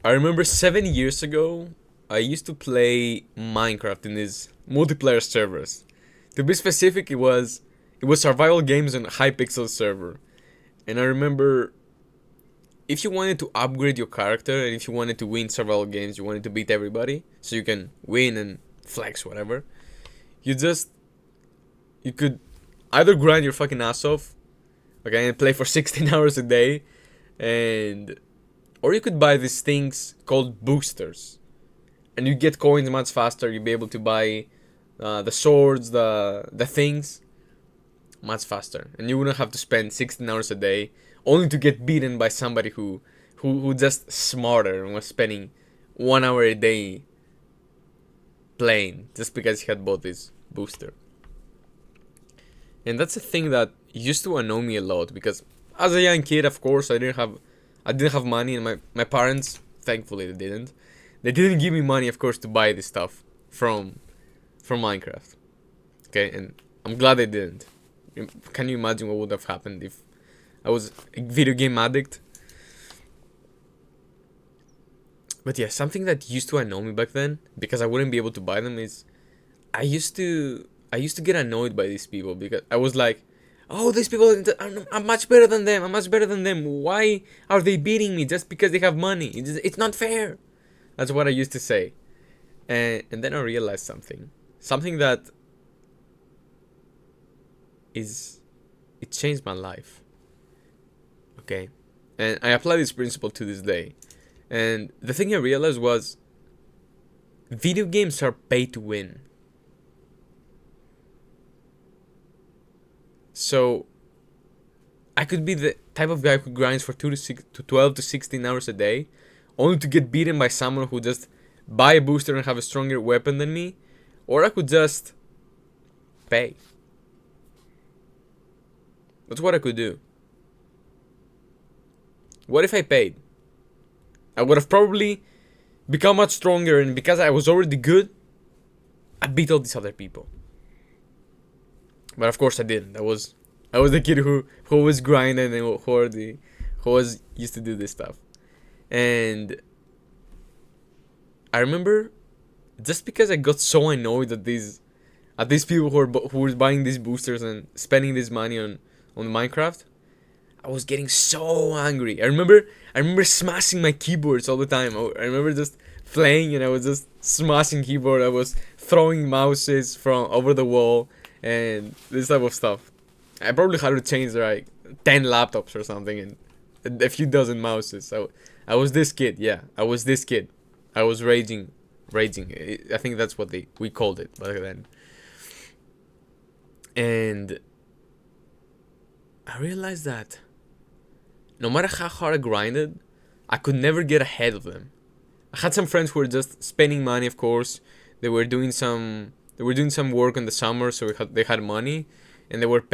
I remember 7 years ago, I used to play Minecraft in these multiplayer servers. To be specific, it was survival games on a Hypixel server. And I remember if you wanted to upgrade your character and if you wanted to win survival games, you wanted to beat everybody, so you can win and flex whatever. You could either grind your fucking ass off, okay, and play for 16 hours a day, and or you could buy these things called boosters, and you get coins much faster. You'll be able to buy the swords, the things much faster, and you wouldn't have to spend 16 hours a day only to get beaten by somebody who just smarter and was spending 1 hour a day playing just because he had bought this booster. And that's a thing that used to annoy me a lot because as a young kid, of course, I didn't have money, and my parents, thankfully, they didn't give me money, of course, to buy this stuff from Minecraft. Okay, and I'm glad they didn't. Can you imagine what would have happened if I was a video game addict? But yeah, something that used to annoy me back then, because I wouldn't be able to buy them, is I used to get annoyed by these people because I was like, oh, these people, I'm much better than them. I'm much better than them. Why are they beating me just because they have money? It's not fair. That's what I used to say. And then I realized something that it changed my life. Okay, and I apply this principle to this day. And the thing I realized was, video games are pay to win. So I could be the type of guy who grinds for 12 to 16 hours a day, only to get beaten by someone who just buy a booster and have a stronger weapon than me, or I could just pay. That's what I could do. What if I paid? I would have probably become much stronger, and because I was already good, I beat all these other people. But of course I didn't. I was the kid who was grinding and who was used to do this stuff. And I remember, just because I got so annoyed at these people who were buying these boosters and spending this money on Minecraft, I was getting so angry. I remember smashing my keyboards all the time. I remember just playing and I was just smashing keyboard. I was throwing mouses from over the wall and this type of stuff. I probably had to change like 10 laptops or something and a few dozen mouses. So I was this kid. Yeah, I was this kid. I was raging. I think that's what we called it back then. And I realized that no matter how hard I grinded, I could never get ahead of them. I had some friends who were just spending money, of course. They were doing some work in the summer, so they had money, and they were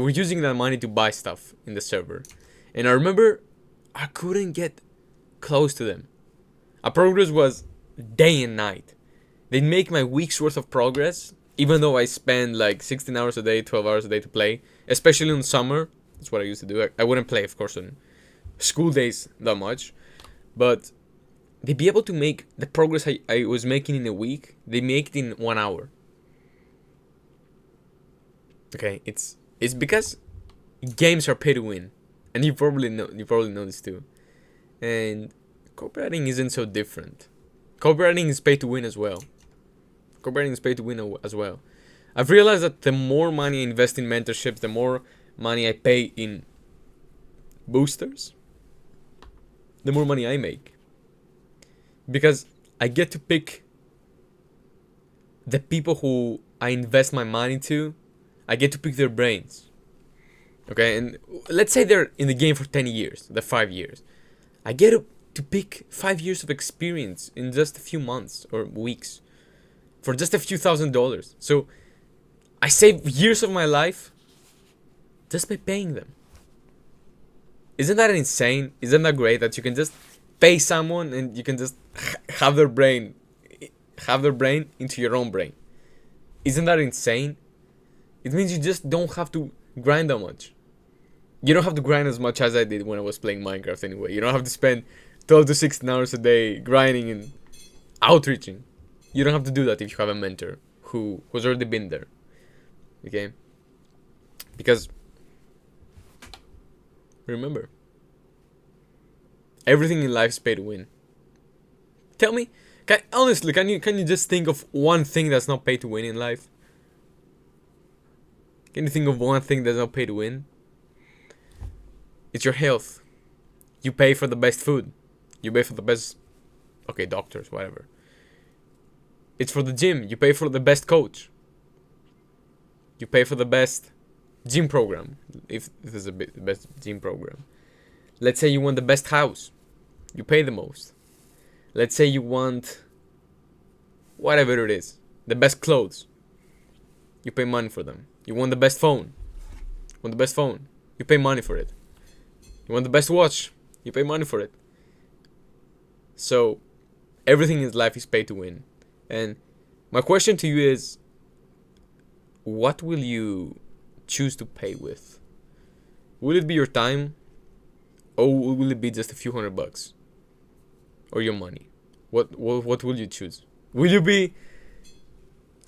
using that money to buy stuff in the server. And I remember I couldn't get close to them. Our progress was day and night. They'd make my week's worth of progress, even though I spend like 16 hours a day, 12 hours a day to play, especially in summer. That's what I used to do. I wouldn't play, of course, on school days that much, but they'd be able to make the progress I was making in a week. They make it in 1 hour. Okay, it's because games are pay to win, and you probably know this too. And copywriting isn't so different. Copywriting is pay to win as well. I've realized that the more money I invest in mentorships, the more money I pay in boosters, the more money I make. Because I get to pick the people who I invest my money to. I get to pick their brains. Okay, and let's say they're in the game for 10 years, the 5 years. I get to pick 5 years of experience in just a few months or weeks for just a few $1,000s. So I save years of my life just by paying them. Isn't that insane? Isn't that great that you can just pay someone and you can just have their brain into your own brain? Isn't that insane? It means you just don't have to grind that much. You don't have to grind as much as I did when I was playing Minecraft anyway. You don't have to spend 12 to 16 hours a day grinding and outreaching. You don't have to do that if you have a mentor who's already been there. Okay? Because remember, everything in life is pay to win. Tell me, honestly, can you just think of one thing that's not pay to win in life? Can you think of one thing that's not pay to win? It's your health. You pay for the best food. You pay for the best, doctors, whatever. It's for the gym. You pay for the best coach. You pay for the best gym program, if there's the best gym program. Let's say you want the best house. You pay the most. Let's say you want whatever it is, the best clothes. You pay money for them. You want the best phone. You pay money for it. You want the best watch. You pay money for it. So everything in life is pay to win. And my question to you is, what will you choose to pay with? Will it be your time? Or will it be just a few $100? Or your money? What will you choose? Will you be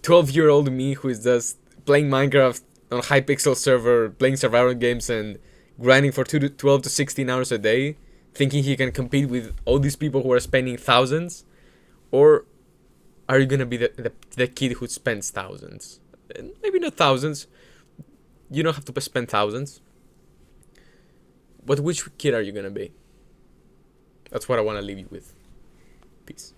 12-year-old me who is just playing Minecraft on a Hypixel server, playing survival games and grinding for 12 to 16 hours a day, thinking he can compete with all these people who are spending thousands? Or are you gonna be the kid who spends thousands? Maybe not thousands. You don't have to spend thousands. But which kid are you gonna be? That's what I want to leave you with. Peace.